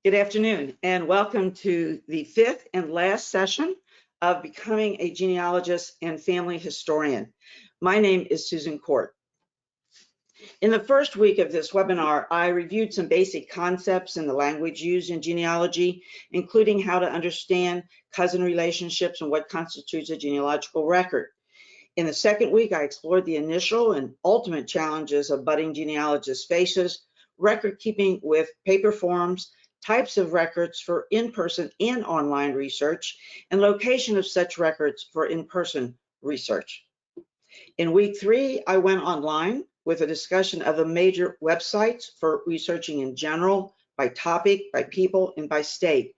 Good afternoon, and welcome to the fifth and last session of Becoming a Genealogist and Family Historian. My name is Susan Court. In the first week of this webinar, I reviewed some basic concepts in the language used in genealogy, including how to understand cousin relationships and what constitutes a genealogical record. In the second week, I explored the initial and ultimate challenges of budding genealogists faces, record keeping with paper forms, types of records for in-person and online research, and location of such records for in-person research. In week 3, I went online with a discussion of the major websites for researching in general, by topic, by people, and by state,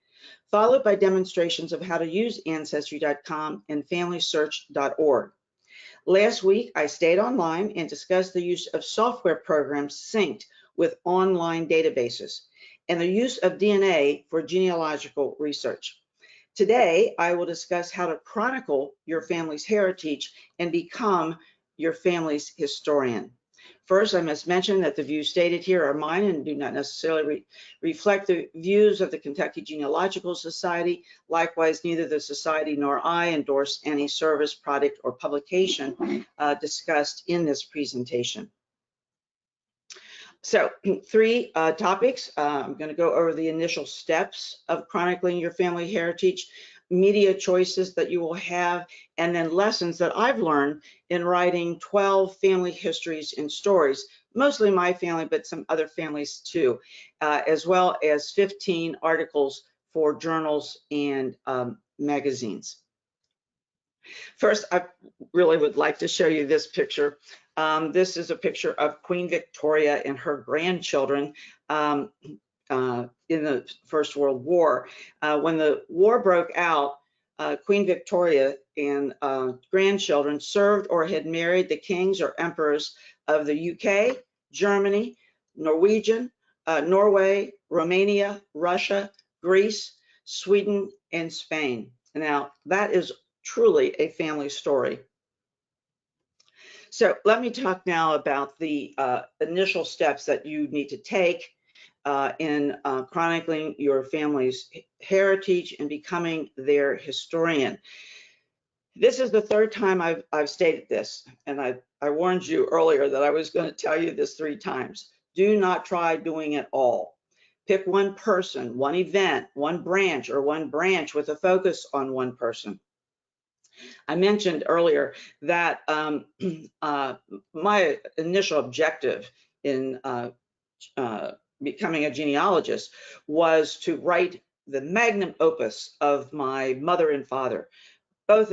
followed by demonstrations of how to use Ancestry.com and FamilySearch.org. Last week, I stayed online and discussed the use of software programs synced with online databases and the use of DNA for genealogical research. Today, I will discuss how to chronicle your family's heritage and become your family's historian. First, I must mention that the views stated here are mine and do not necessarily reflect the views of the Kentucky Genealogical Society. Likewise, neither the Society nor I endorse any service, product, or publication discussed in this presentation. So 3 topics. I'm going to go over the initial steps of chronicling your family heritage, media choices that you will have, and then lessons that I've learned in writing 12 family histories and stories, mostly my family, but some other families too, as well as 15 articles for journals and magazines. First, I really would like to show you this picture. This is a picture of Queen Victoria and her grandchildren in the First World War. When the war broke out, Queen Victoria and grandchildren served or had married the kings or emperors of the UK, Germany, Norway, Romania, Russia, Greece, Sweden, and Spain. Now, that is truly a family story. So let me talk now about the initial steps that you need to take in chronicling your family's heritage and becoming their historian. This is the third time I've stated this, and I warned you earlier that I was going to tell you this 3 times. Do not try doing it all. Pick one person, one event, one branch, or one branch with a focus on one person. I mentioned earlier that my initial objective in becoming a genealogist was to write the magnum opus of my mother and father, both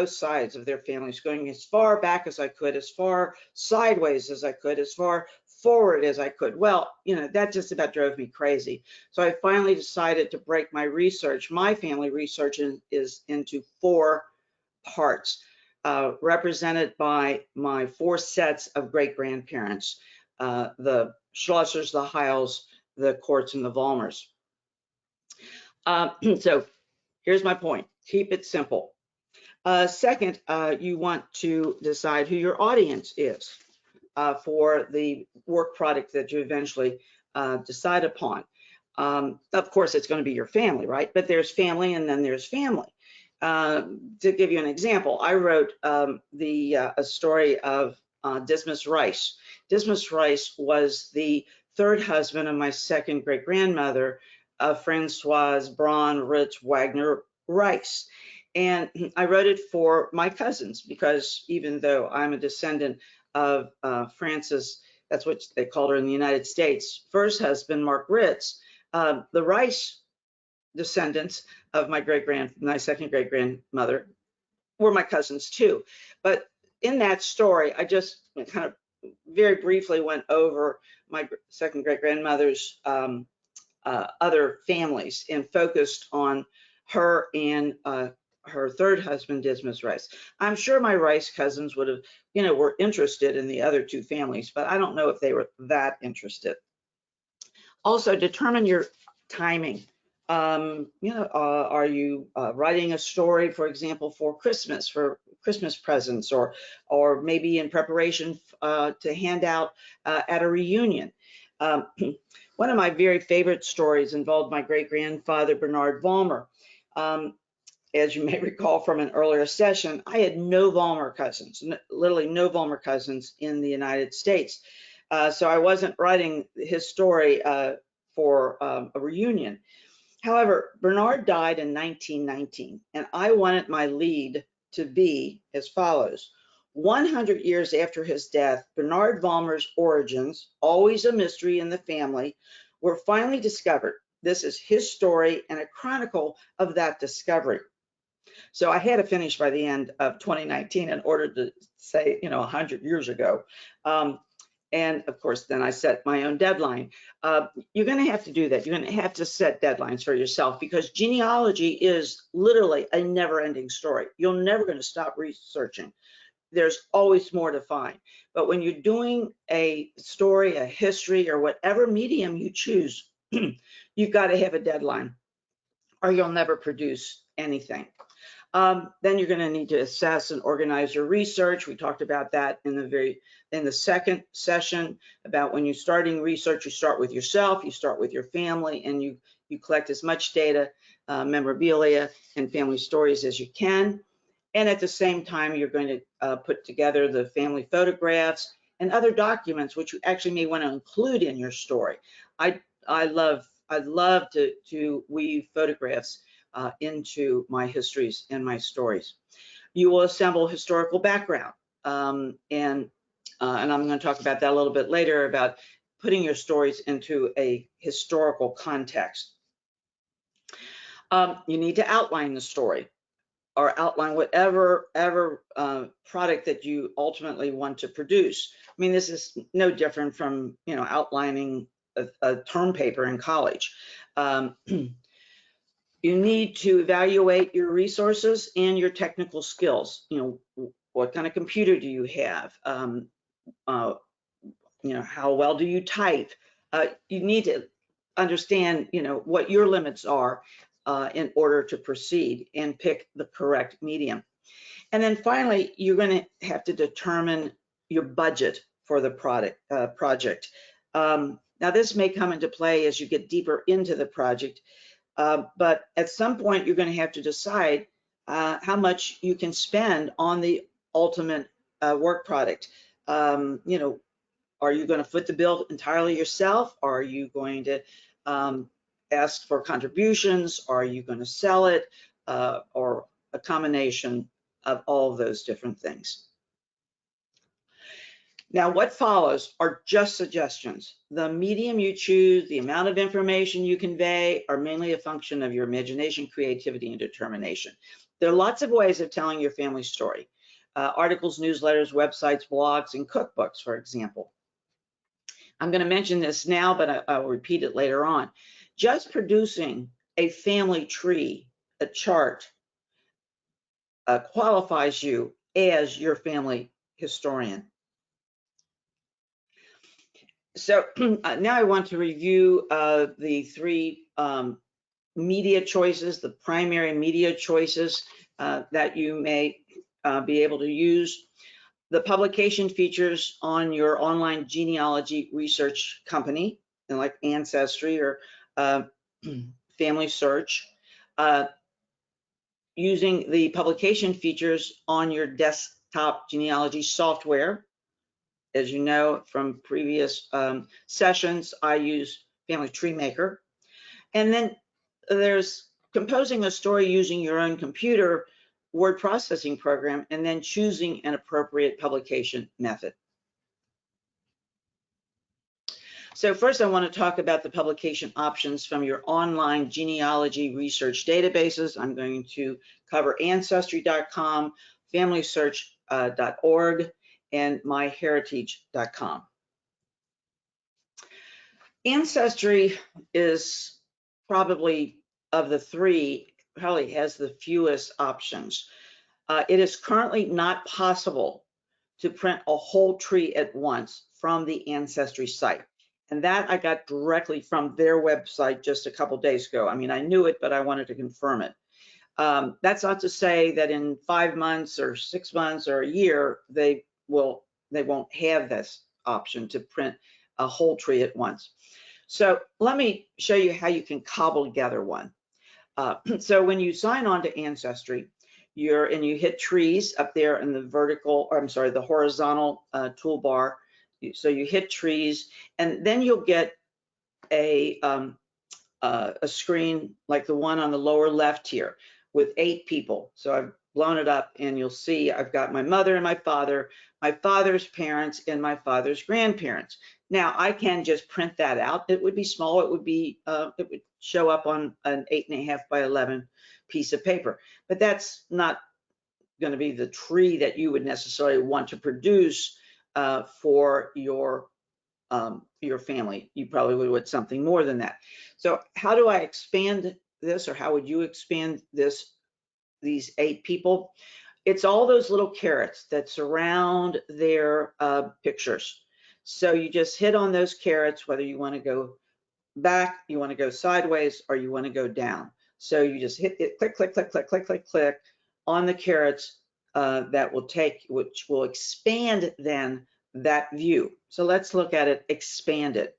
sides of their families, going as far back as I could, as far sideways as I could, as far forward as I could. Well, you know, that just about drove me crazy. So I finally decided to break my research. My family research is into 4 parts, represented by my 4 sets of great-grandparents, the Schlossers, the Hiles, the Courts, and the Vollmers. So here's my point. Keep it simple. Second, you want to decide who your audience is for the work product that you eventually decide upon. Of course, it's going to be your family, right? But there's family and then there's family. To give you an example, I wrote a story of Dismas Rice. Dismas Rice was the 3rd husband of my 2nd great-grandmother, Francoise Braun Ritz Wagner Rice. And I wrote it for my cousins because even though I'm a descendant of Frances, that's what they called her in the United States, first husband, Mark Ritz, the Rice descendants of my 2nd great-grandmother were my cousins too. But in that story, I just kind of very briefly went over my 2nd great-grandmother's other families and focused on her and her 3rd husband, Dismas Rice. I'm sure my Rice cousins would have, were interested in the other 2 families, but I don't know if they were that interested. Also, determine your timing. Are you writing a story, for example, for Christmas presents, or maybe in preparation to hand out at a reunion? One of my very favorite stories involved my great-grandfather, Bernard Vollmer. As you may recall from an earlier session, I had no Vollmer cousins, literally no Vollmer cousins in the United States. So I wasn't writing his story for a reunion. However, Bernard died in 1919, and I wanted my lead to be as follows. 100 years after his death, Bernard Vollmer's origins, always a mystery in the family, were finally discovered. This is his story and a chronicle of that discovery. So I had to finish by the end of 2019 in order to say, 100 years ago. And of course, then I set my own deadline. You're going to have to do that. You're going to have to set deadlines for yourself, because genealogy is literally a never-ending story. You're never going to stop researching. There's always more to find. But when you're doing a story, a history, or whatever medium you choose, you've got to have a deadline, or you'll never produce anything. Then you're going to need to assess and organize your research. We talked about that in the second session, about when you're starting research, you start with yourself, you start with your family, and you collect as much data, memorabilia, and family stories as you can. And at the same time, you're going to put together the family photographs and other documents which you actually may want to include in your story. I love to weave photographs into my histories and my stories. You will assemble historical background, and I'm going to talk about that a little bit later, about putting your stories into a historical context. You need to outline the story, or outline whatever product that you ultimately want to produce. I mean, this is no different from outlining a term paper in college. You need to evaluate your resources and your technical skills. What kind of computer do you have? How well do you type? You need to understand, what your limits are in order to proceed and pick the correct medium. And then finally, you're going to have to determine your budget for the project. Now, this may come into play as you get deeper into the project. But at some point, you're going to have to decide how much you can spend on the ultimate work product. Are you going to foot the bill entirely yourself? Are you going to ask for contributions? Are you going to sell it? Or a combination of all of those different things. Now, what follows are just suggestions. The medium you choose, the amount of information you convey, are mainly a function of your imagination, creativity, and determination. There are lots of ways of telling your family story. Articles, newsletters, websites, blogs, and cookbooks, for example. I'm going to mention this now, but I'll repeat it later on. Just producing a family tree, a chart, qualifies you as your family historian. So now I want to review the three media choices, the primary media choices that you may be able to use. The publication features on your online genealogy research company, like Ancestry or FamilySearch. Using the publication features on your desktop genealogy software. As you know from previous sessions, I use Family Tree Maker. And then there's composing a story using your own computer word processing program, and then choosing an appropriate publication method. So first, I want to talk about the publication options from your online genealogy research databases. I'm going to cover Ancestry.com, FamilySearch.org, and myheritage.com. Ancestry is probably, of the three, probably has the fewest options. It is currently not possible to print a whole tree at once from the Ancestry site. And that I got directly from their website just a couple days ago. I mean, I knew it, but I wanted to confirm it. That's not to say that in 5 months or 6 months or a year, they won't have this option to print a whole tree at once. So let me show you how you can cobble together one. So when you sign on to Ancestry, you hit trees up there in the the horizontal toolbar. So you hit trees, and then you'll get a screen like the one on the lower left here with 8 people. So I've blown it up, and you'll see I've got my mother and my father's parents, and my father's grandparents. Now I can just print that out. It would be small. It would show up on an 8.5 by 11 piece of paper, but that's not going to be the tree that you would necessarily want to produce for your family. You probably would want something more than that. So how do I expand this, or how would you expand these 8 people? It's all those little carrots that surround their pictures. So you just hit on those carrots, whether you want to go back, you want to go sideways, or you want to go down. So you just hit it, click, click, click, click, click, click, click on the carrots which will expand then that view. So let's look at it, expand it.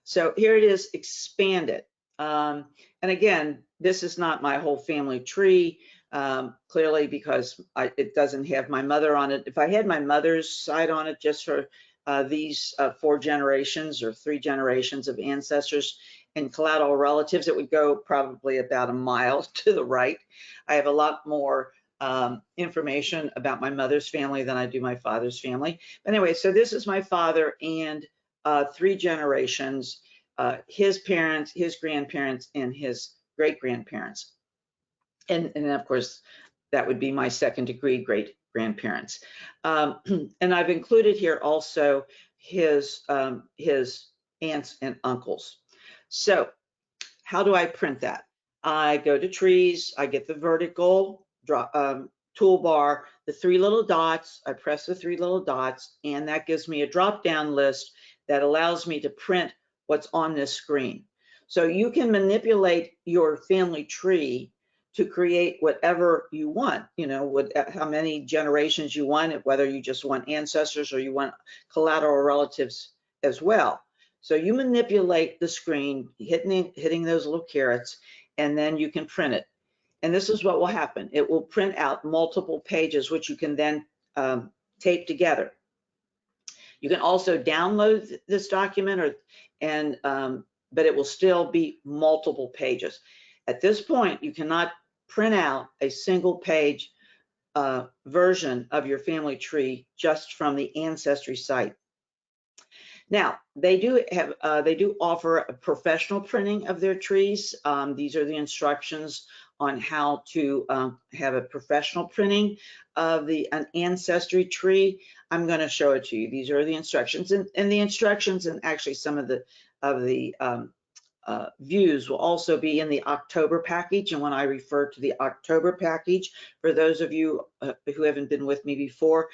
So here it is, expanded. And again, this is not my whole family tree, clearly, because it doesn't have my mother on it. If I had my mother's side on it, just for these 4 generations or 3 generations of ancestors and collateral relatives, it would go probably about a mile to the right. I have a lot more information about my mother's family than I do my father's family. But anyway, so this is my father and 3 generations, his parents, his grandparents, and his great-grandparents. And of course, that would be my 2nd degree great-grandparents. And I've included here also his aunts and uncles. So how do I print that? I go to trees, I get the vertical toolbar, the 3 little dots, I press the 3 little dots, and that gives me a drop-down list that allows me to print what's on this screen. So you can manipulate your family tree to create whatever you want, how many generations you want, whether you just want ancestors or you want collateral relatives as well. So you manipulate the screen, hitting those little carrots, and then you can print it. And this is what will happen. It will print out multiple pages, which you can then tape together. You can also download this document, but it will still be multiple pages. At this point, you cannot print out a single page version of your family tree just from the Ancestry site. Now, they do offer a professional printing of their trees. These are the instructions on how to have a professional printing of an ancestry tree. I'm going to show it to you. These are the instructions, and the instructions, and actually some of the views will also be in the October package. And when I refer to the October package, for those of you who haven't been with me before,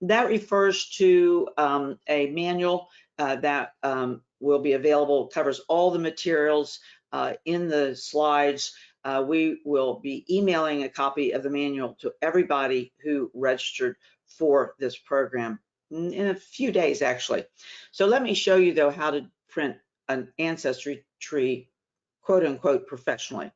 that refers to a manual that will be available, covers all the materials in the slides. We will be emailing a copy of the manual to everybody who registered for this program in a few days, actually. So let me show you, though, how to print an ancestry tree, quote unquote, professionally.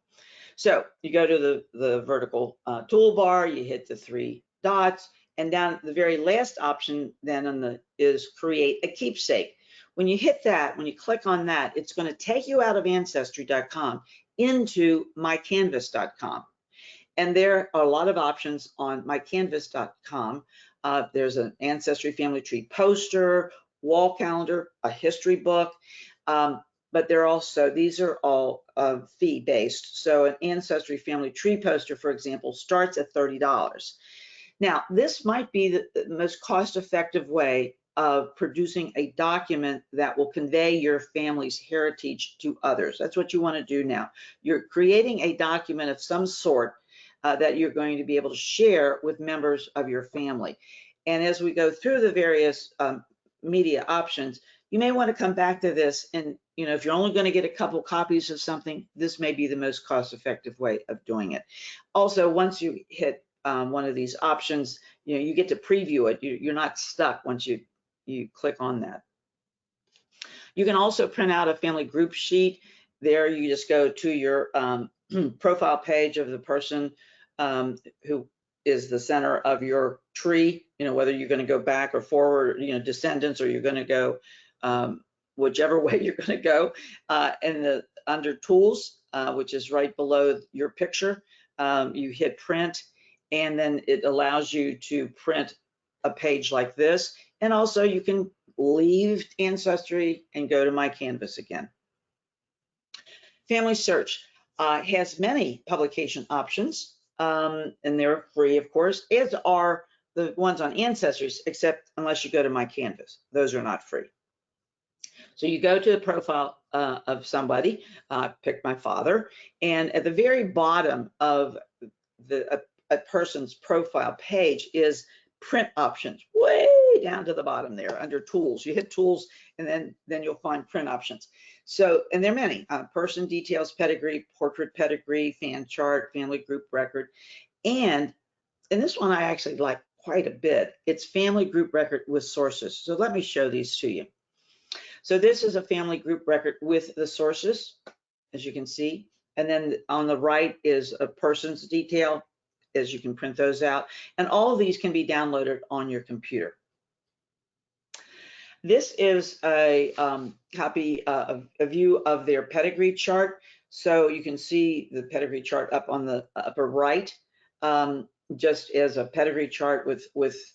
So you go to the vertical toolbar, you hit the 3 dots, and down the very last option then is create a keepsake. When you hit that, when you click on that, it's going to take you out of Ancestry.com into mycanvas.com. And there are a lot of options on mycanvas.com. There's an Ancestry family tree poster, wall calendar, a history book, but these are all fee-based. So an Ancestry family tree poster, for example, starts at $30. Now, this might be the most cost-effective way of producing a document that will convey your family's heritage to others. That's what you want to do now. You're creating a document of some sort that you're going to be able to share with members of your family. And as we go through the various media options, you may want to come back to this, and if you're only going to get a couple copies of something, this may be the most cost-effective way of doing it. Also, once you hit one of these options, you get to preview it. You're not stuck once you click on that. You can also print out a family group sheet. There you just go to your profile page of the person who is the center of your tree, whether you're going to go back or forward, descendants, or you're going to go whichever way you're going to go. And under tools, which is right below your picture, you hit print, and then it allows you to print a page like this. And also you can leave Ancestry and go to My Canvas again. FamilySearch has many publication options, and they're free, of course, as are the ones on Ancestries, except unless you go to My Canvas. Those are not free. So you go to the profile of somebody, pick my father, and at the very bottom of a person's profile page is print options, way down to the bottom there under tools. You hit tools, and then you'll find print options. So, and there are many: person details, pedigree, portrait pedigree, fan chart, family group record, and this one I actually like quite a bit. It's family group record with sources. So let me show these to you. So this is a family group record with the sources, as you can see, and then on the right is a person's detail, as you can print those out, and all of these can be downloaded on your computer. This is a copy of a view of their pedigree chart. So you can see the pedigree chart up on the upper right, just as a pedigree chart with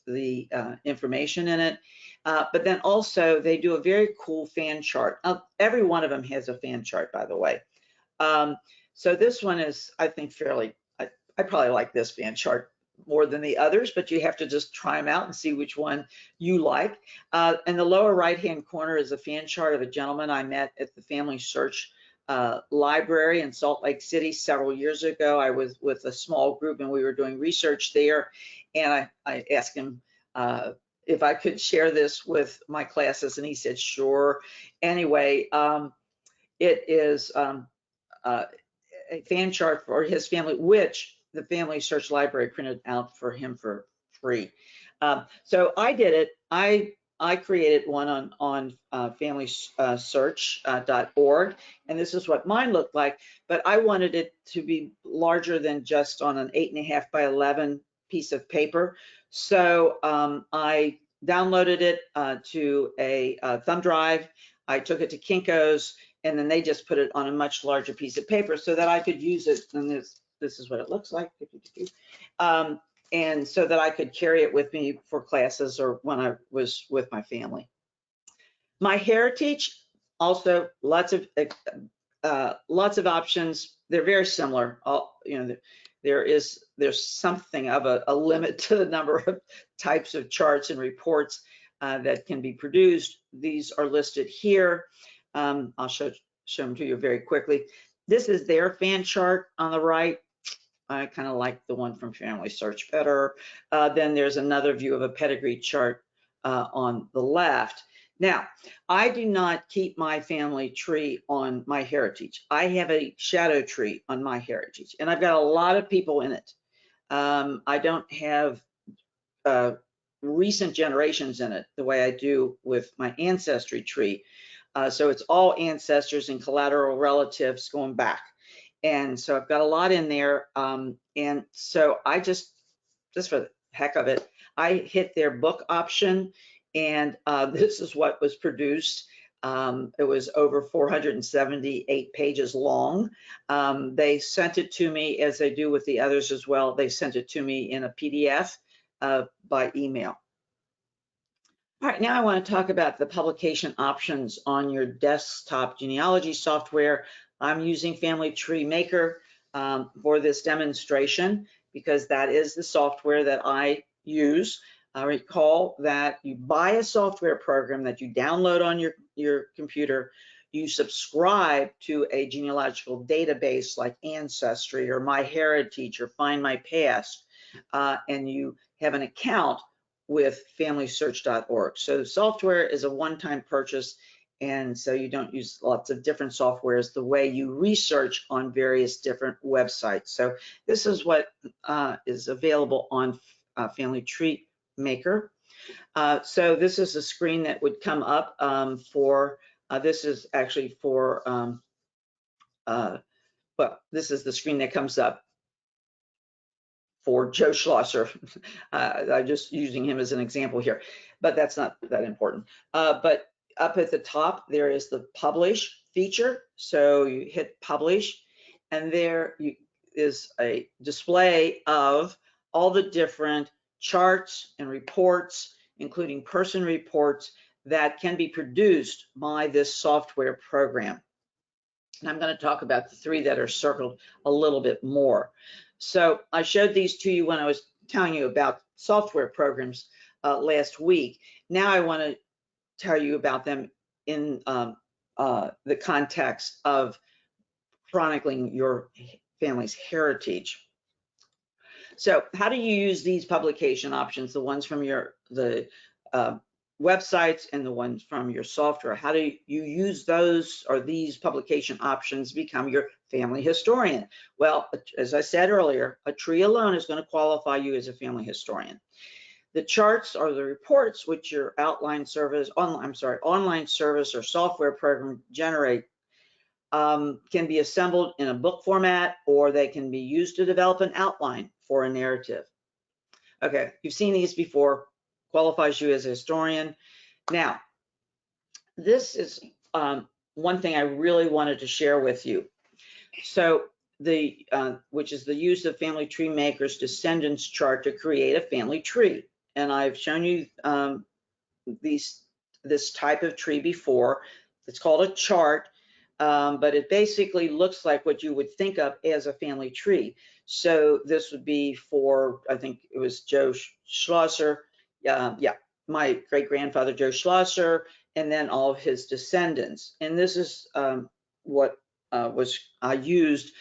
the information in it. But then also they do a very cool fan chart. Every one of them has a fan chart, by the way. So this one is, I think, I probably like this fan chart more than the others, but you have to just try them out and see which one you like. In the lower right-hand corner is a fan chart of a gentleman I met at the FamilySearch library in Salt Lake City several years ago. I was with a small group and we were doing research there, and I asked him if I could share this with my classes, and he said sure. Anyway, it is a fan chart for his family, which the FamilySearch library printed out for him for free. So I did it. I created one on FamilySearch.org, and this is what mine looked like, but I wanted it to be larger than just on an 8.5 by 11 piece of paper. So I downloaded it to a thumb drive. I took it to Kinko's, and then they just put it on a much larger piece of paper so that I could use it. And this is what it looks like. And so that I could carry it with me for classes or when I was with my family. My heritage, also lots of options. They're very similar. There's something of a limit to the number of types of charts and reports that can be produced. These are listed here. I'll show them to you very quickly. This is their fan chart on the right. I kind of like the one from FamilySearch better. Then there's another view of a pedigree chart on the left. Now, I do not keep my family tree on MyHeritage. I have a shadow tree on MyHeritage, and I've got a lot of people in it. I don't have recent generations in it the way I do with my ancestry tree. So it's all ancestors and collateral relatives going back. And so I've got a lot in there. And so I just for the heck of it, I hit their book option, and this is what was produced. It was over 478 pages long. They sent it to me, as they do with the others as well. They sent it to me in a PDF by email. All right, now I want to talk about the publication options on your desktop genealogy software. I'm using Family Tree Maker for this demonstration because that is the software that I use. Recall that you buy a software program that you download on your computer, you subscribe to a genealogical database like Ancestry or MyHeritage or Find My Past, and you have an account with FamilySearch.org. So the software is a one-time purchase, and so you don't use lots of different softwares the way you research on various different websites. So this is what is available on Family Tree Maker. So this is a screen that would come up for This is actually for, well, this is the screen that comes up for Joe Schlosser. I'm just using him as an example here, but that's not that important. But up at the top, there is the publish feature. So you hit publish, and there is a display of all the different charts and reports, including person reports, that can be produced by this software program. And I'm going to talk about the 3 that are circled a little bit more. So I showed these to you when I was telling you about software programs last week. Now I want to tell you about them in the context of chronicling your family's heritage. So how do you use these publication options, the ones from the websites and the ones from your software? How do you use those or these publication options to become your family historian? Well, as I said earlier, a tree alone is going to qualify you as a family historian. The charts are the reports which your online service or software program generate can be assembled in a book format, or they can be used to develop an outline for a narrative. Okay, you've seen these before, qualifies you as a historian. Now, this is one thing I really wanted to share with you. So which is the use of Family Tree Maker's descendants chart to create a family tree. And I've shown you this type of tree before. It's called a chart, but it basically looks like what you would think of as a family tree. So this would be for, I think it was Joe Schlosser, my great-grandfather Joe Schlosser, and then all of his descendants. And this is what was used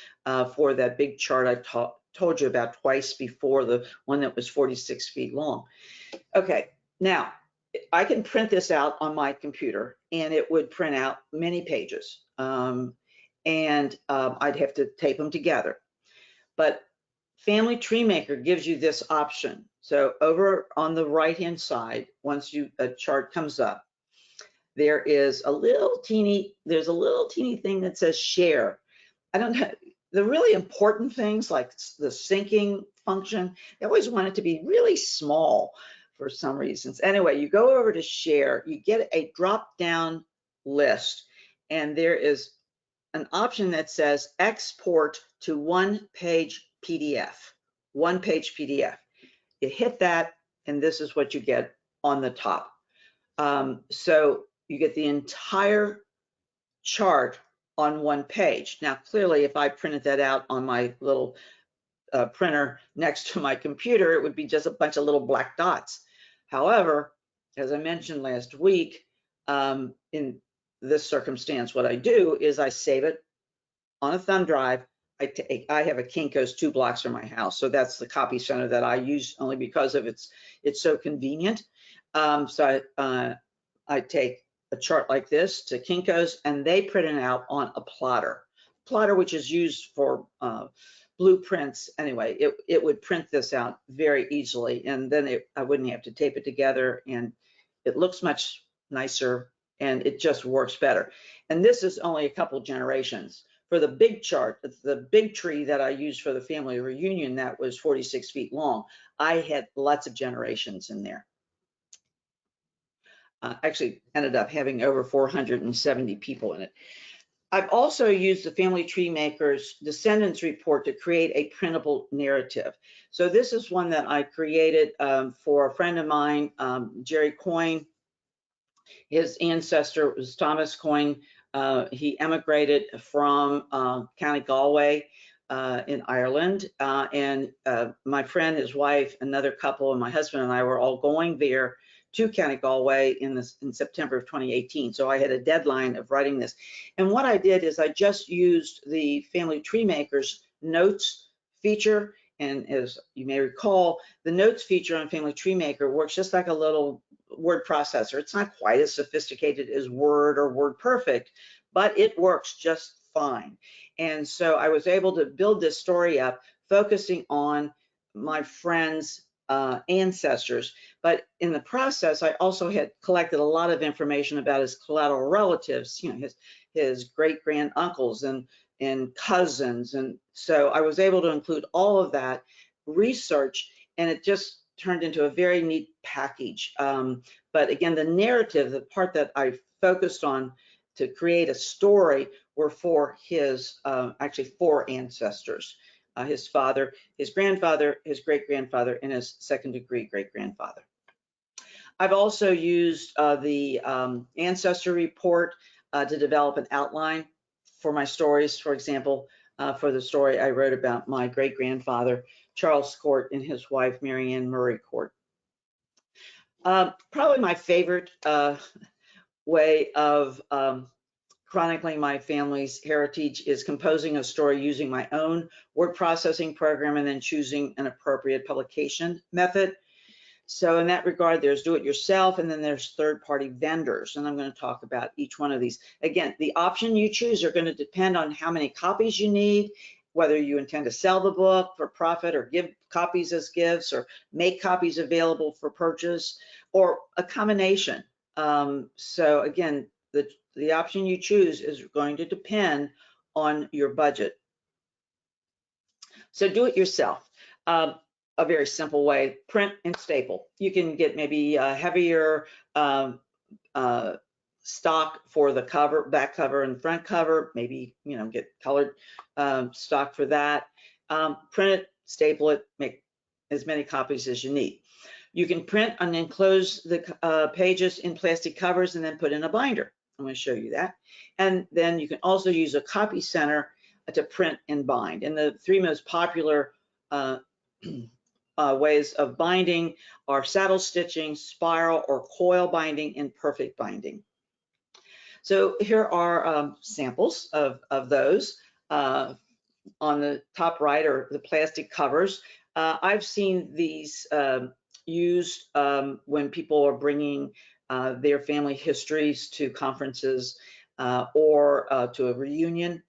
for that big chart I told you about twice before, the one that was 46 feet long. Okay, now I can print this out on my computer, and it would print out many pages, and I'd have to tape them together. But Family Tree Maker gives you this option. So over on the right-hand side, once a chart comes up, there's a little teeny thing that says share. I don't know, the really important things like the syncing function, they always want it to be really small for some reasons. Anyway, you go over to share, you get a drop-down list, and there is an option that says export to one-page PDF. One-page PDF. You hit that, and this is what you get on the top. So you get the entire chart on one page. Now, clearly, if I printed that out on my little printer next to my computer, it would be just a bunch of little black dots. However, as I mentioned last week, in this circumstance, what I do is I save it on a thumb drive. I have a Kinko's 2 blocks from my house, so that's the copy center that I use only because of it's so convenient. So I take a chart like this to Kinko's, and they print it out on a plotter, which is used for blueprints. Anyway, it would print this out very easily, and then I wouldn't have to tape it together, and it looks much nicer, and it just works better. And this is only a couple generations. For the big chart, the big tree that I used for the family reunion that was 46 feet long, I had lots of generations in there. Actually ended up having over 470 people in it. I've also used the Family Tree Maker's Descendants Report to create a printable narrative. So this is one that I created for a friend of mine, Jerry Coyne. His ancestor was Thomas Coyne. He emigrated from County Galway in Ireland. And my friend, his wife, another couple, and my husband and I were all going there to County Galway in September of 2018. So I had a deadline of writing this. And what I did is I just used the Family Tree Maker's notes feature. And as you may recall, the notes feature on Family Tree Maker works just like a little word processor. It's not quite as sophisticated as Word or WordPerfect, but it works just fine. And so I was able to build this story up, focusing on my friend's ancestors. But in the process, I also had collected a lot of information about his collateral relatives, you know, his great-grand uncles and cousins. And so I was able to include all of that research, and it just turned into a very neat package. But again, the narrative, the part that I focused on to create a story, were for his actually 4 ancestors: his father, his grandfather, his great-grandfather, and his second-degree great-grandfather. I've also used the ancestor report to develop an outline for my stories. For example, for the story I wrote about my great-grandfather, Charles Court, and his wife, Mary Ann Murray Court. Probably my favorite way of chronicling my family's heritage is composing a story using my own word processing program and then choosing an appropriate publication method. So in that regard, there's do-it-yourself, and then there's third-party vendors, and I'm going to talk about each one of these. Again, the option you choose are going to depend on how many copies you need, whether you intend to sell the book for profit or give copies as gifts or make copies available for purchase, or a combination. So again, the option you choose is going to depend on your budget. So do it yourself. A very simple way: print and staple. You can get maybe heavier stock for the cover, back cover and front cover. Maybe, you know, get colored stock for that. Print it, staple it, make as many copies as you need. You can print and enclose the pages in plastic covers and then put in a binder. I'm going to show you that. And then you can also use a copy center to print and bind. And the 3 most popular ways of binding are saddle stitching, spiral or coil binding, and perfect binding. So here are samples of those. On the top right are the plastic covers. I've seen these used when people are bringing their family histories to conferences or to a reunion.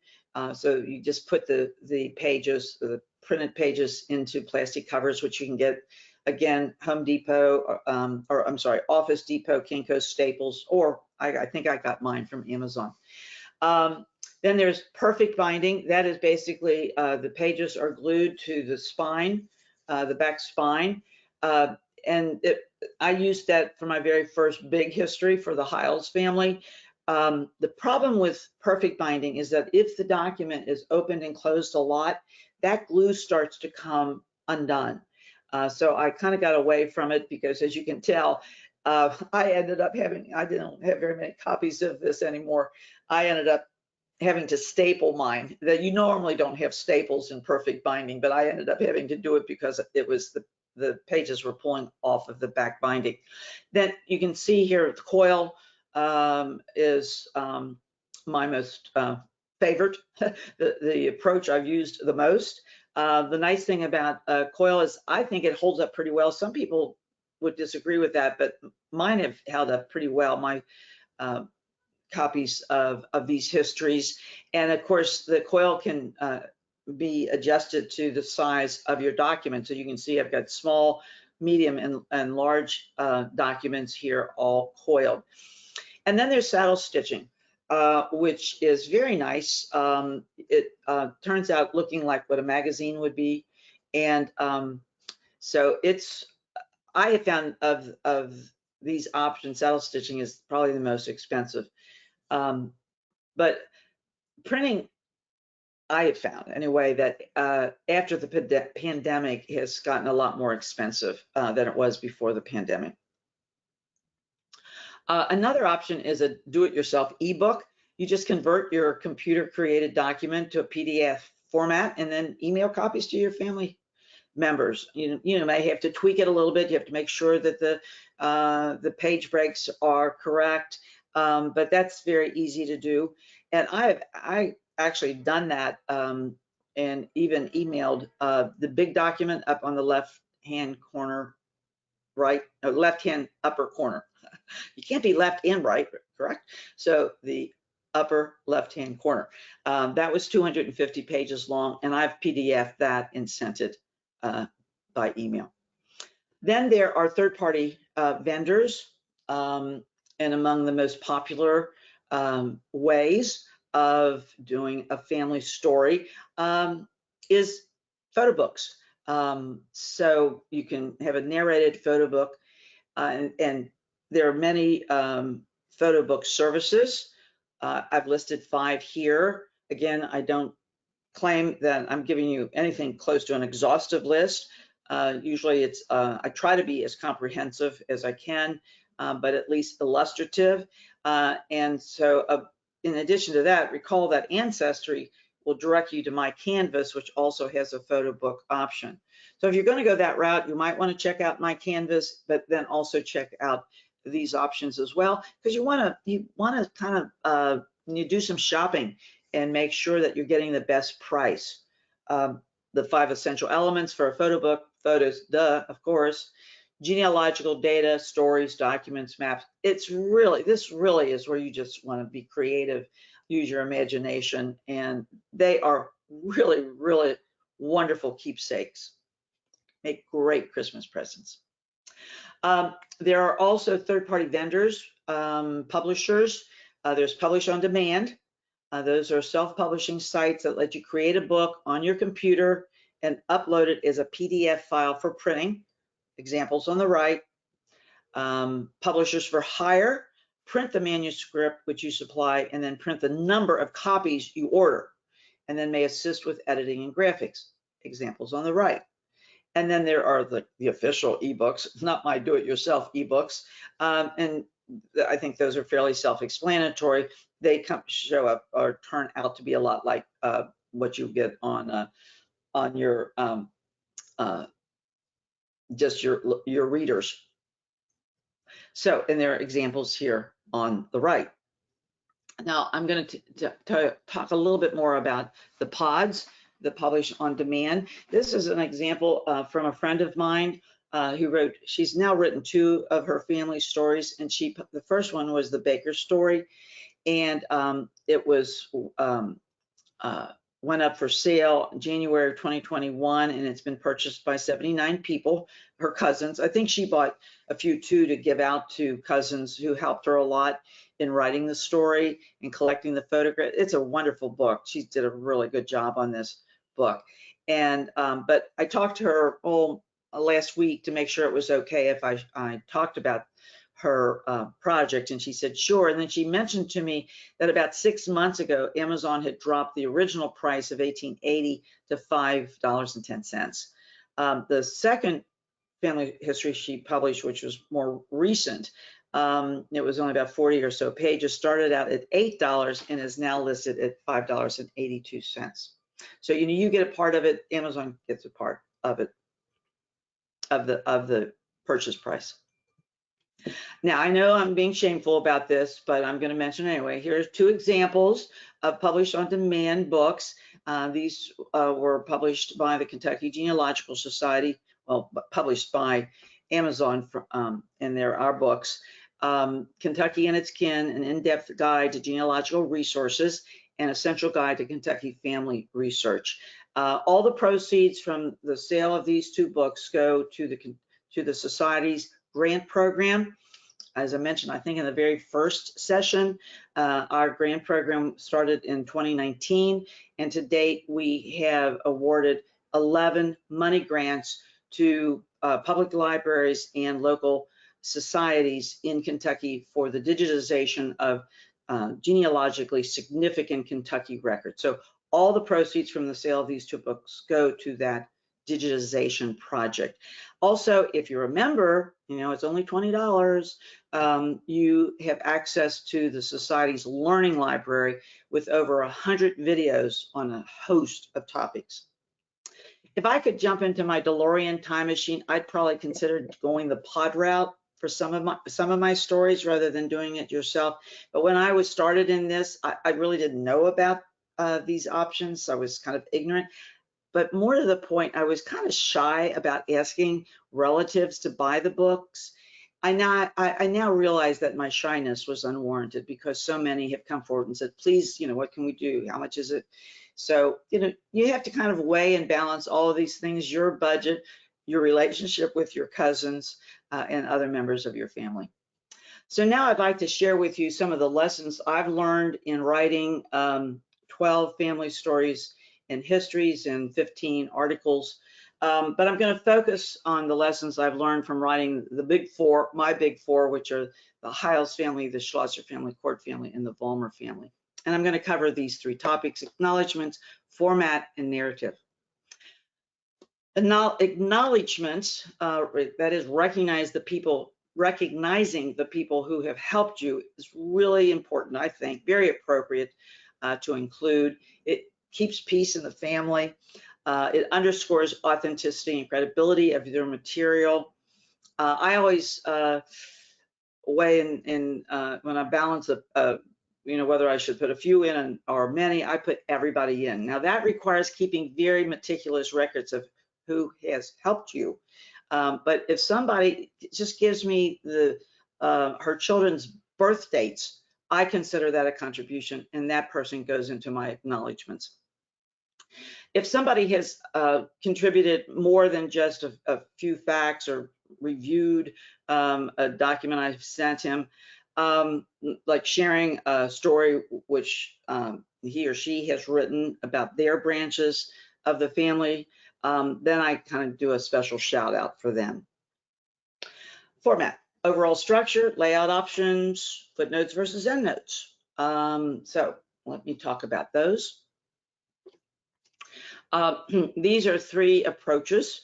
So you just put the pages, the printed pages, into plastic covers, which you can get, again, Home Depot, or I'm sorry, Office Depot, Kinko's, Staples, or I think I got mine from Amazon. Then there's perfect binding. That is basically the pages are glued to the spine, the back spine. And I used that for my very first big history for the Hiles family. The problem with perfect binding is that if the document is opened and closed a lot, that glue starts to come undone. So I kind of got away from it because, as you can tell, I ended up having, I didn't have very many copies of this anymore. I ended up having to staple mine. That you normally don't have staples in perfect binding, but I ended up having to do it because it was the pages were pulling off of the back binding. Then you can see here the coil is my most favorite, the approach I've used the most. The nice thing about coil is I think it holds up pretty well. Some people would disagree with that, but mine have held up pretty well, my copies of these histories. And of course, the coil can be adjusted to the size of your document. So you can see I've got small, medium, and large documents here, all coiled. And then there's saddle stitching, which is very nice. It turns out looking like what a magazine would be. And so I have found of these options, saddle stitching is probably the most expensive. But printing, I have found anyway, that after the pandemic has gotten a lot more expensive than it was before the pandemic. Another option is a do-it-yourself ebook. You just convert your computer-created document to a PDF format and then email copies to your family members. You may have to tweak it a little bit. You have to make sure that the page breaks are correct, but that's very easy to do. And I actually done that and even emailed the big document up on the left-hand corner, right, left-hand upper corner. You can't be left and right, correct? So the upper left-hand corner. That was 250 pages long, and I've PDF'd that and sent it by email. Then there are third-party vendors, and among the most popular ways of doing a family story is photo books. So you can have a narrated photo book, and there are many photo book services. I've listed 5 here. Again, I don't claim that I'm giving you anything close to an exhaustive list. Usually it's, I try to be as comprehensive as I can, but at least illustrative. And so in addition to that, recall that Ancestry will direct you to My Canvas, which also has a photo book option. So if you're going to go that route, you might want to check out My Canvas, but then also check out these options as well, because you want to kind of you do some shopping and make sure that you're getting the best price. The 5 essential elements for a photo book: photos, of course, genealogical data, stories, documents, maps. This really is where you just want to be creative, use your imagination, and they are really wonderful keepsakes. Make great Christmas presents. There are also third-party vendors, publishers. There's Publish on Demand. Those are self-publishing sites that let you create a book on your computer and upload it as a PDF file for printing. Examples on the right. Publishers for hire: print the manuscript which you supply and then print the number of copies you order, and then may assist with editing and graphics. Examples on the right. And then there are the official ebooks, not my do-it-yourself ebooks. And I think those are fairly self-explanatory. They show up or turn out to be a lot like what you get on your just your readers. So, and there are examples here on the right. Now I'm going to talk a little bit more about the pods, the Publish on Demand. This is an example from a friend of mine who wrote. She's now written 2 of her family stories, and the first one was the Baker story, and it was went up for sale in January 2021, and it's been purchased by 79 people, her cousins. I think she bought a few too to give out to cousins who helped her a lot in writing the story and collecting the photograph. It's a wonderful book. She did a really good job on this book. And but I talked to her last week to make sure it was okay if I talked about her project, and she said sure. And then she mentioned to me that about 6 months ago, Amazon had dropped the original price of $18.80 to $5.10. The second family history she published, which was more recent, it was only about 40 or so pages, started out at $8 and is now listed at $5.82. So you get a part of it, Amazon gets a part of it, of the purchase price. Now, I know I'm being shameful about this, but I'm going to mention anyway. Here's 2 examples of Publish on Demand books. These were published by the Kentucky Genealogical Society, well, published by Amazon, and there are books. Kentucky and Its Kin, an in-depth guide to genealogical resources, and Essential Guide to Kentucky Family Research. All the proceeds from the sale of these 2 books go to the Society's grant program. As I mentioned, I think in the very first session, our grant program started in 2019, and to date we have awarded 11 money grants to public libraries and local societies in Kentucky for the digitization of genealogically significant Kentucky records. So all the proceeds from the sale of these 2 books go to that digitization project. Also, if you're a member, it's only $20, you have access to the Society's Learning Library with over 100 videos on a host of topics. If I could jump into my DeLorean time machine, I'd probably consider going the pod route for some of my stories rather than doing it yourself. But when I was started in this, I really didn't know about these options. I was kind of ignorant. But more to the point, I was kind of shy about asking relatives to buy the books. I now realize that my shyness was unwarranted because so many have come forward and said, please, what can we do? How much is it? So, you have to kind of weigh and balance all of these things, your budget, your relationship with your cousins and other members of your family. So now I'd like to share with you some of the lessons I've learned in writing 12 family stories and histories and 15 articles. But I'm going to focus on the lessons I've learned from writing the big four, my big four, which are the Hiles family, the Schlosser family, Court family, and the Vollmer family. And I'm going to cover these three topics: acknowledgments, format, and narrative. Acknowledgments, that is recognizing the people who have helped you, is really important, I think, very appropriate to include. It keeps peace in the family. It underscores authenticity and credibility of their material. I always weigh in when I balance whether I should put a few in or many, I put everybody in. Now that requires keeping very meticulous records of who has helped you. But if somebody just gives me her children's birth dates, I consider that a contribution, and that person goes into my acknowledgments. If somebody has contributed more than just a few facts or reviewed a document I've sent him, like sharing a story which he or she has written about their branches of the family, then I kind of do a special shout out for them. Format: overall structure, layout options, footnotes versus endnotes. So let me talk about those. These are three approaches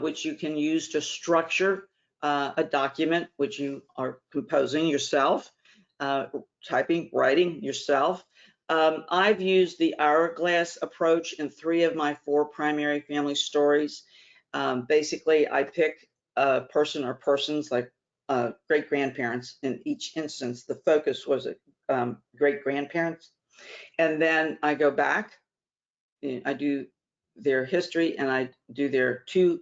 which you can use to structure a document which you are composing yourself, writing yourself. I've used the hourglass approach in 3 of my 4 primary family stories. Basically, I pick a person or persons, like great-grandparents. In each instance, the focus was great-grandparents. And then I go back, I do their history, and I do their 2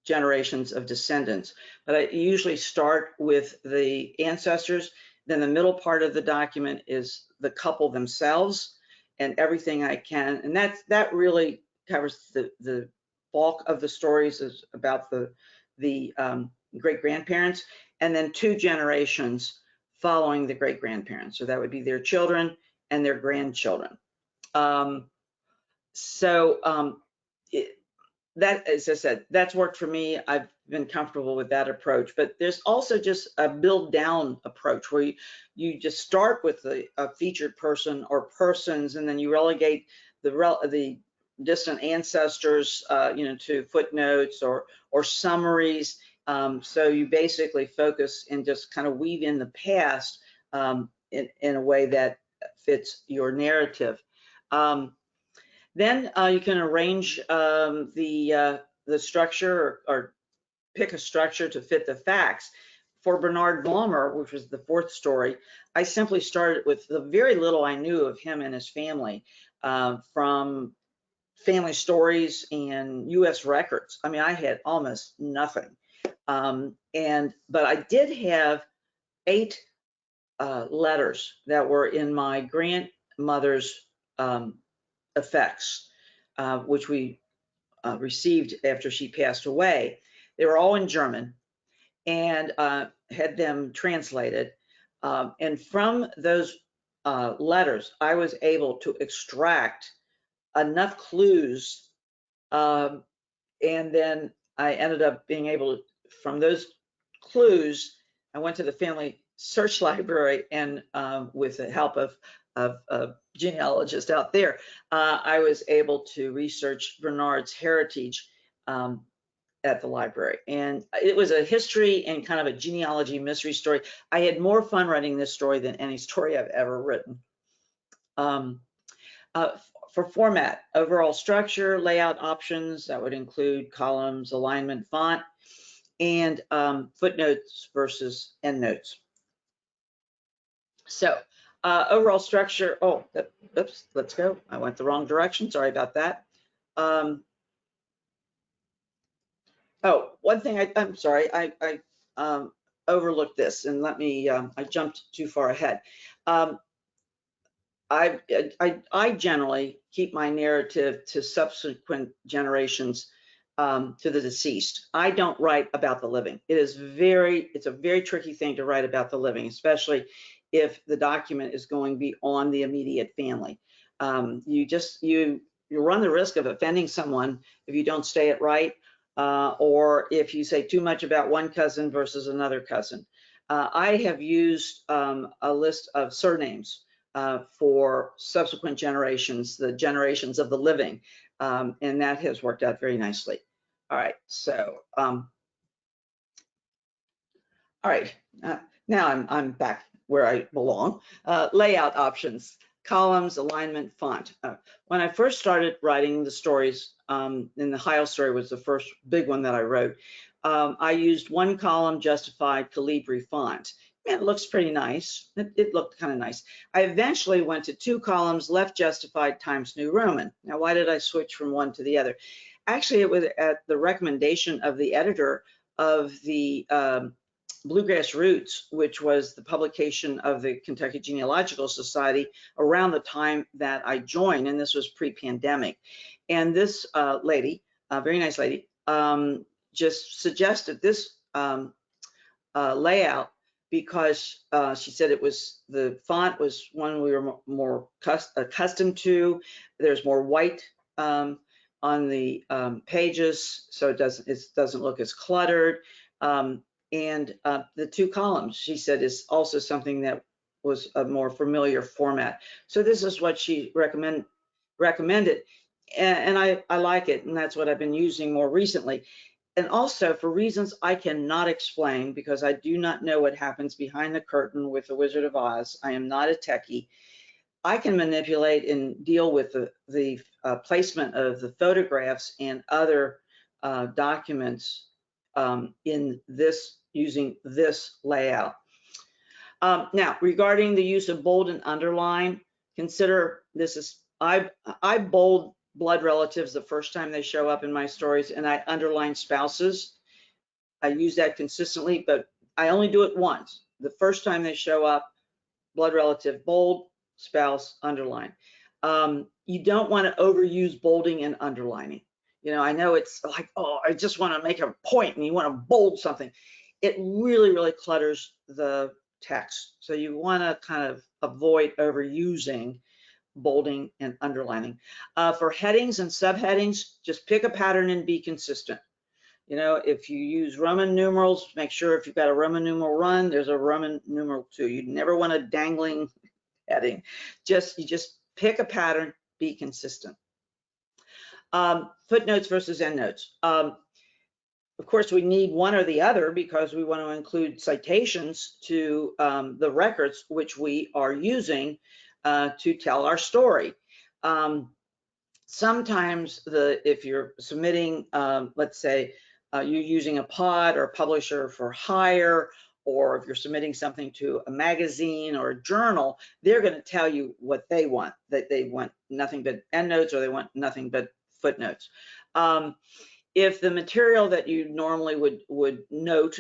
generations of descendants. But I usually start with the ancestors. Then the middle part of the document is the couple themselves and everything I can. And that really covers the bulk of the stories, is about the great-grandparents, and then 2 generations following the great-grandparents. So that would be their children and their grandchildren. That, as I said, that's worked for me. I've been comfortable with that approach. But there's also just a build down approach where you just start with a featured person or persons, and then you relegate the distant ancestors, to footnotes or summaries. So you basically focus and just kind of weave in the past in a way that fits your narrative. Then you can arrange the structure or pick a structure to fit the facts. For Bernard Vollmer, which was the 4th story, I simply started with the very little I knew of him and his family from family stories and U.S. records. I mean, I had almost nothing. But I did have 8 letters that were in my grandmother's effects, which we received after she passed away. They were all in German, and had them translated. And from those letters, I was able to extract enough clues, and then I ended up being able to, from those clues, I went to the Family Search Library, and with the help of genealogist out there, I was able to research Bernard's heritage at the library. And it was a history and kind of a genealogy mystery story. I had more fun writing this story than any story I've ever written. For format: overall structure, layout options, that would include columns, alignment, font, and footnotes versus endnotes. So overall structure, oops, let's go. I went the wrong direction, sorry about that. One thing I'm sorry, I overlooked this, and let me, I jumped too far ahead. I generally keep my narrative to subsequent generations to the deceased. I don't write about the living. It's a very tricky thing to write about the living, especially if the document is going beyond the immediate family. You run the risk of offending someone if you don't say it right, or if you say too much about one cousin versus another cousin. I have used a list of surnames for subsequent generations, the generations of the living, and that has worked out very nicely. All right, so all right, now I'm back where I belong. Layout options, columns, alignment, font. When I first started writing the stories, and the Heil story was the first big one that I wrote, I used one column justified Calibri font. It looks pretty nice. It looked kind of nice. I eventually went to 2 columns, left justified Times New Roman. Now, why did I switch from one to the other? Actually, it was at the recommendation of the editor of the Bluegrass Roots, which was the publication of the Kentucky Genealogical Society around the time that I joined, and this was pre-pandemic. And this lady, a very nice lady, just suggested this layout because she said the font was one we were more accustomed to. There's more white on the pages, so it doesn't look as cluttered. And the 2 columns, she said, is also something that was a more familiar format. So this is what she recommended, and I like it, and that's what I've been using more recently. And also, for reasons I cannot explain, because I do not know what happens behind the curtain with the Wizard of Oz, I am not a techie, I can manipulate and deal with the placement of the photographs and other documents in this, using this layout. Now, regarding the use of bold and underline, consider this is, I bold blood relatives the first time they show up in my stories, and I underline spouses. I use that consistently, but I only do it once. The first time they show up, blood relative, bold, spouse, underline. You don't want to overuse bolding and underlining. You know, I know it's like, oh, I just want to make a point and you want to bold something. It really, really clutters the text. So you want to kind of avoid overusing bolding and underlining. For headings and subheadings, just pick a pattern and be consistent. You know, if you use Roman numerals, make sure if you've got a Roman numeral 1, there's a Roman numeral 2. You never want a dangling heading. You just pick a pattern, be consistent. Footnotes versus endnotes. Of course, we need one or the other because we want to include citations to the records which we are using to tell our story. Sometimes if you're submitting, let's say you're using a pod or publisher for hire, or if you're submitting something to a magazine or a journal, they're going to tell you what they want, that they want nothing but endnotes or they want nothing but footnotes. If the material that you normally would note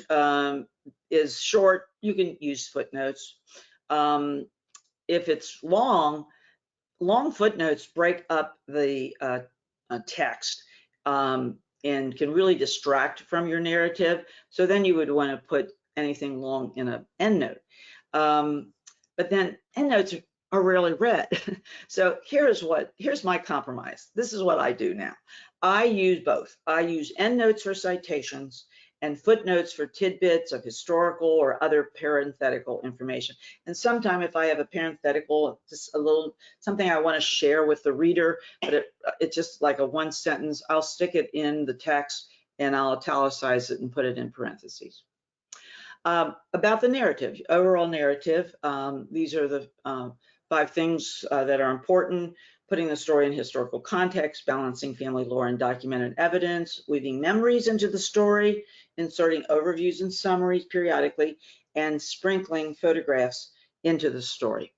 is short, you can use footnotes. If it's long footnotes break up the text and can really distract from your narrative. So then you would want to put anything long in an endnote. But then endnotes are rarely read. So here's my compromise. This is what I do now. I use both. I use endnotes for citations and footnotes for tidbits of historical or other parenthetical information. And sometimes if I have a parenthetical, just a little something I want to share with the reader, but it's just like a 1 sentence, I'll stick it in the text and I'll italicize it and put it in parentheses. About the narrative, overall narrative, these are the 5 things that are important: putting the story in historical context, balancing family lore and documented evidence, weaving memories into the story, inserting overviews and summaries periodically, and sprinkling photographs into the story.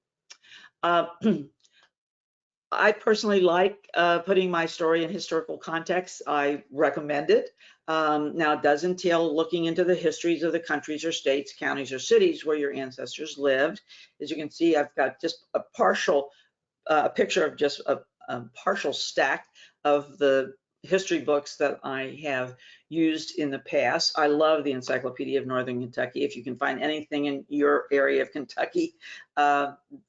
I personally like putting my story in historical context. I recommend it. Now, it does entail looking into the histories of the countries or states, counties or cities where your ancestors lived. As you can see, I've got just a partial picture of just a partial stack of the history books that I have used in the past. I love the Encyclopedia of Northern Kentucky. If you can find anything in your area of Kentucky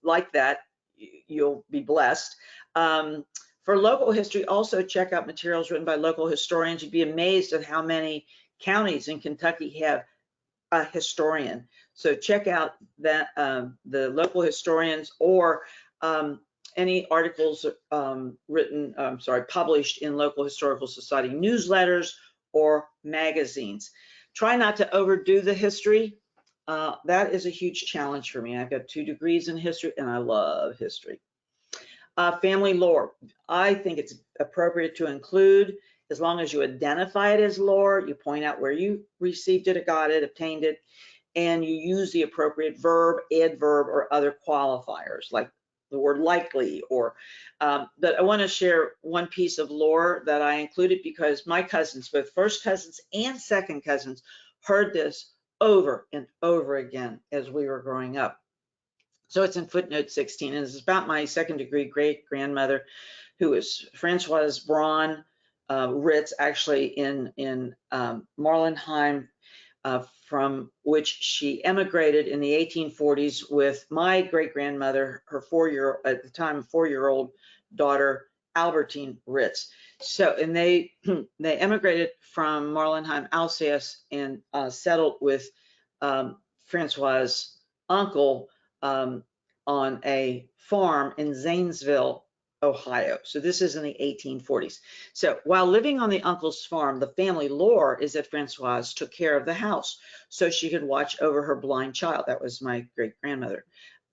like that, you'll be blessed. For local history, also check out materials written by local historians. You'd be amazed at how many counties in Kentucky have a historian. So check out that the local historians, or any articles published in local historical society newsletters or magazines. Try not to overdo the history. That is a huge challenge for me. I've got 2 degrees in history and I love history. Family lore. I think it's appropriate to include, as long as you identify it as lore, you point out where you received it, got it, obtained it, and you use the appropriate verb, adverb, or other qualifiers like the word likely, or, but I want to share one piece of lore that I included because my cousins, both first cousins and second cousins, heard this over and over again as we were growing up. So it's in footnote 16, and it's about my second degree great grandmother, who is Francoise Braun Ritz, actually in Marlinheim, from which she emigrated in the 1840s with my great grandmother, her at the time 4-year-old daughter, Albertine Ritz. So, and they emigrated from Marlinheim, Alsace, and settled with Francois' uncle on a farm in Zanesville, Ohio. So this is in the 1840s. So while living on the uncle's farm, the family lore is that Francoise took care of the house so she could watch over her blind child. That was my great grandmother,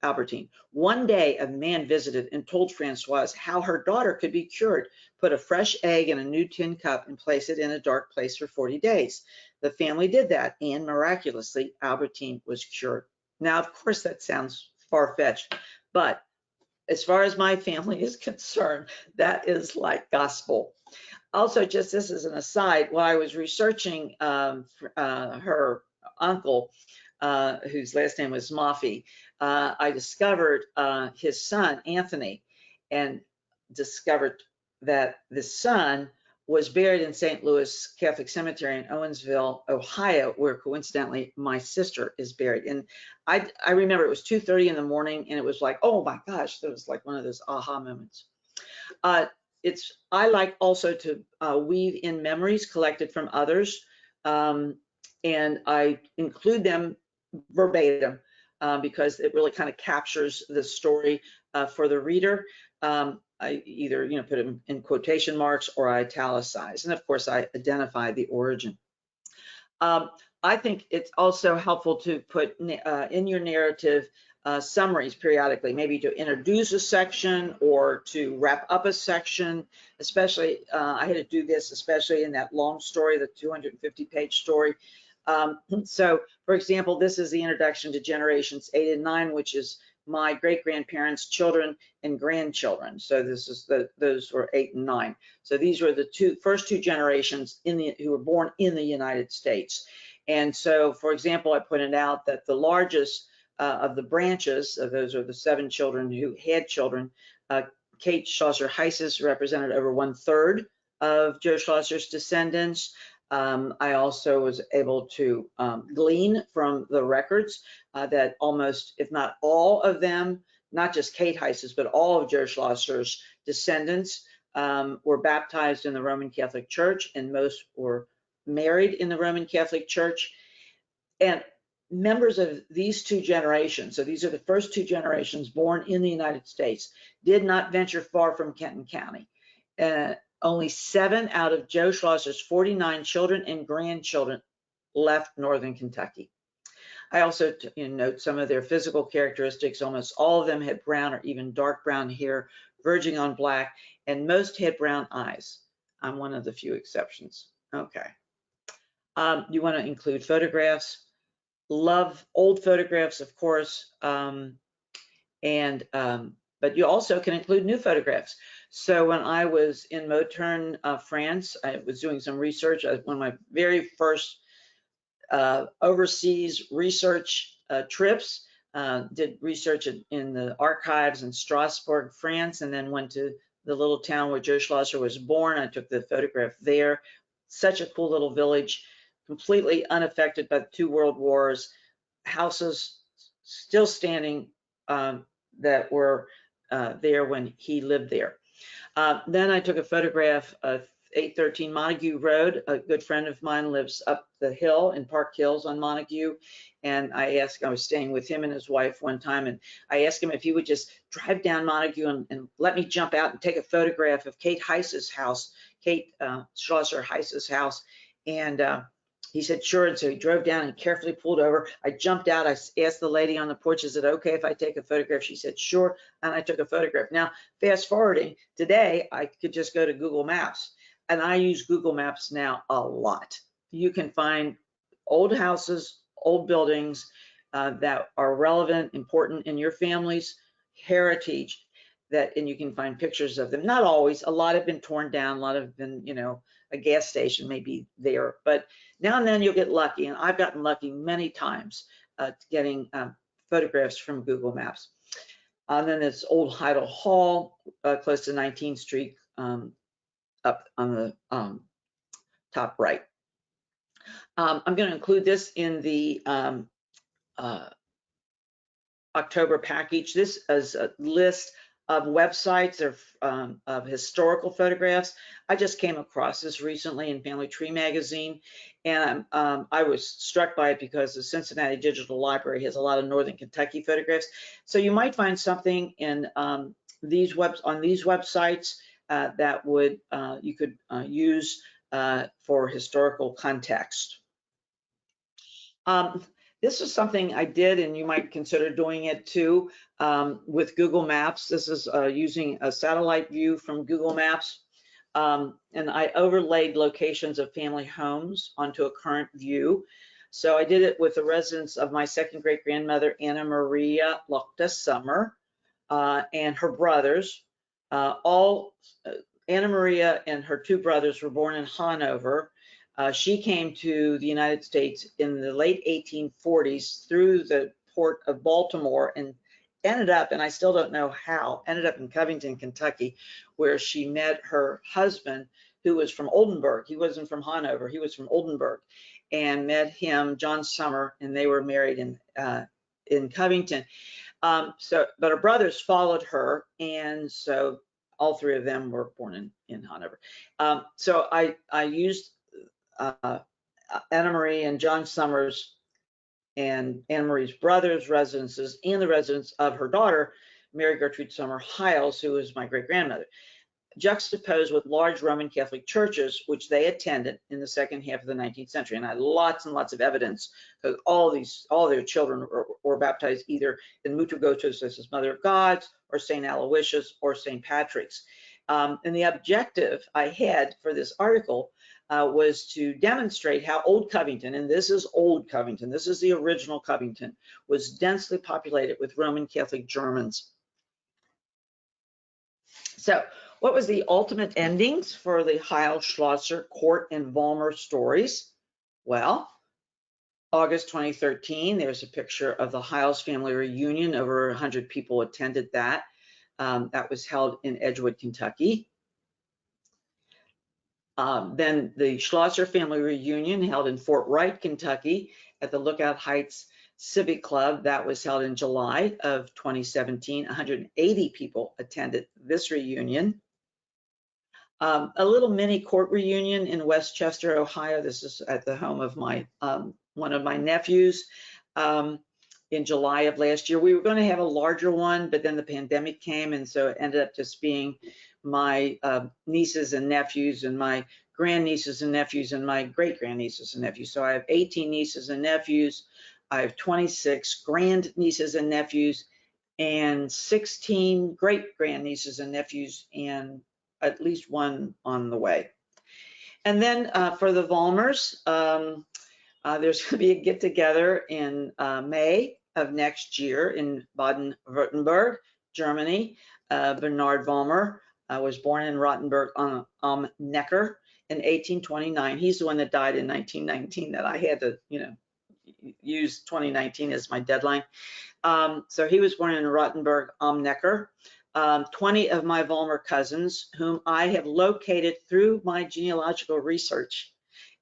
Albertine. One day, a man visited and told Francoise how her daughter could be cured. Put a fresh egg in a new tin cup and place it in a dark place for 40 days. The family did that, and miraculously, Albertine was cured. Now, of course, that sounds far-fetched, but as far as my family is concerned, that is like gospel. Also, just this as an aside, while I was researching her uncle, whose last name was Maffei, I discovered his son, Anthony, and discovered that the son was buried in St. Louis Catholic Cemetery in Owensville, Ohio, where coincidentally my sister is buried. And I remember it was 2:30 in the morning, and it was like, oh my gosh, that was like one of those aha moments. I like also to weave in memories collected from others, and I include them verbatim because it really kind of captures the story for the reader. I either put them in quotation marks or I italicize, and of course I identify the origin. I think it's also helpful to put in your narrative summaries periodically, maybe to introduce a section or to wrap up a section. Especially, I had to do this, especially in that long story, the 250-page story. So, for example, this is the introduction to generations 8 and 9, which is my great-grandparents' children and grandchildren. So this is those were 8 and 9. So these were the first two generations who were born in the United States. And so, for example, I pointed out that the largest of the branches, those are the 7 children who had children, Kate Schlosser Heises represented over 1/3 of Joe Schlosser's descendants. I also was able to glean from the records that almost, if not all of them, not just Kate Heises, but all of Joe Schlosser's descendants were baptized in the Roman Catholic Church, and most were married in the Roman Catholic Church. And members of these 2 generations, so these are the first 2 generations born in the United States, did not venture far from Kenton County. Only 7 out of Joe Schlosser's 49 children and grandchildren left Northern Kentucky. I also note some of their physical characteristics. Almost all of them had brown or even dark brown hair, verging on black, and most had brown eyes. I'm one of the few exceptions. Okay. You want to include photographs. Love old photographs, of course, but you also can include new photographs. So when I was in Mautern, France, I was doing some research. One of my very first overseas research trips, did research in the archives in Strasbourg, France, and then went to the little town where Joe Schlosser was born. I took the photograph there. Such a cool little village, completely unaffected by the 2 world wars. Houses still standing that were there when he lived there. Then I took a photograph of 813 Montague Road. A good friend of mine lives up the hill in Park Hills on Montague. And I was staying with him and his wife one time, and I asked him if he would just drive down Montague and let me jump out and take a photograph of Kate Heiss's house, Kate Schlosser Heiss's house. And he said, sure. And so he drove down and carefully pulled over. I jumped out. I asked the lady on the porch, is it okay if I take a photograph? She said, sure. And I took a photograph. Now, fast forwarding, today, I could just go to Google Maps. And I use Google Maps now a lot. You can find old houses, old buildings that are relevant, important in your family's heritage, and you can find pictures of them. Not always. A lot have been torn down. A lot have been, a gas station may be there. But now and then you'll get lucky. And I've gotten lucky many times getting photographs from Google Maps. And then it's Old Heidel Hall, close to 19th Street, up on the top right. I'm going to include this in the October package. This is a list of websites of historical photographs. I just came across this recently in Family Tree magazine, and I was struck by it because the Cincinnati Digital Library has a lot of Northern Kentucky photographs. So you might find something in these websites that would you could use for historical context. This is something I did, and you might consider doing it too, with Google Maps. This is using a satellite view from Google Maps, and I overlaid locations of family homes onto a current view. So I did it with the residence of my second great-grandmother, Anna Maria Lochta Summer, and her brothers. Anna Maria and her 2 brothers were born in Hanover. She came to the United States in the late 1840s through the port of Baltimore and ended up, and I still don't know how, ended up in Covington, Kentucky, where she met her husband, who was from Oldenburg. He wasn't from Hanover, he was from Oldenburg, and met him, John Summer, and they were married in Covington. But her brothers followed her, and so all 3 of them were born in Hanover. So I used Anna Marie and John Summers and Anna Marie's brothers' residences and the residence of her daughter, Mary Gertrude Summer Hiles, who was my great-grandmother, juxtaposed with large Roman Catholic churches, which they attended in the second half of the 19th century. And I had lots and lots of evidence because all their children were baptized either in Mutugotos as Mother of God's or St. Aloysius or St. Patrick's. And the objective I had for this article was to demonstrate how Old Covington, and this is Old Covington, this is the original Covington, was densely populated with Roman Catholic Germans. So what was the ultimate endings for the Heil, Schlosser, Court, and Vollmer stories? Well, August 2013, there's a picture of the Hiles family reunion. Over 100 people attended that. That was held in Edgewood, Kentucky. Then the Schlosser family reunion held in Fort Wright, Kentucky at the Lookout Heights Civic Club. That was held in July of 2017. 180 people attended this reunion. A little mini court reunion in Westchester, Ohio. This is at the home of my one of my nephews in July of last year. We were going to have a larger one, but then the pandemic came, and so it ended up just being my nieces and nephews and my grandnieces and nephews and my great-grandnieces and nephews. So I have 18 nieces and nephews. I have 26 grandnieces and nephews and 16 great-grandnieces and nephews and at least one on the way. And then for the Vollmers, there's going to be a get-together in May of next year in Baden-Württemberg, Germany. Bernard Vollmer was born in Rottenburg am Neckar in 1829. He's the one that died in 1919 that I had to, use 2019 as my deadline. So he was born in Rottenburg am Neckar. 20 of my Vollmer cousins, whom I have located through my genealogical research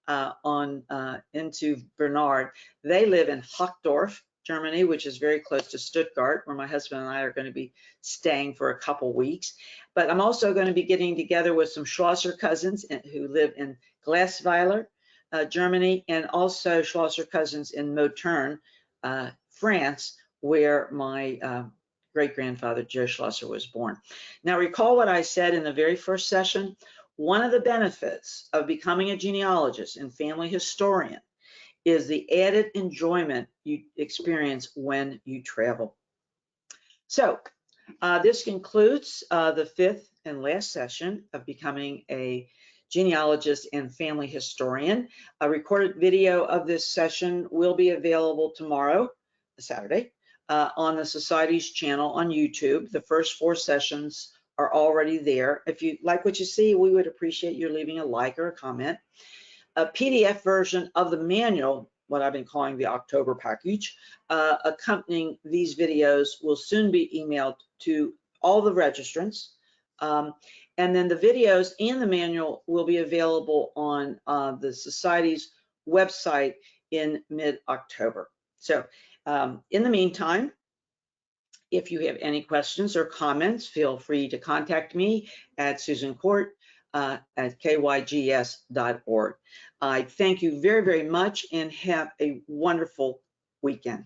into Bernard, they live in Hochtorf, Germany, which is very close to Stuttgart, where my husband and I are going to be staying for a couple weeks. But I'm also going to be getting together with some Schlosser cousins who live in Glassweiler, Germany, and also Schlosser cousins in Mautern, France, where my great-grandfather Joe Schlosser was born. Now, recall what I said in the very first session. One of the benefits of becoming a genealogist and family historian is the added enjoyment you experience when you travel. So this concludes the fifth and last session of becoming a genealogist and family historian. A recorded video of this session will be available tomorrow, Saturday, on the Society's channel on YouTube. The first 4 sessions are already there. If you like what you see, we would appreciate you leaving a like or a comment. A PDF version of the manual, what I've been calling the October package, accompanying these videos will soon be emailed to all the registrants. And then the videos and the manual will be available on the Society's website in mid-October. So in the meantime, if you have any questions or comments, feel free to contact me at Susan Court at kygs.org. I thank you very, very much and have a wonderful weekend.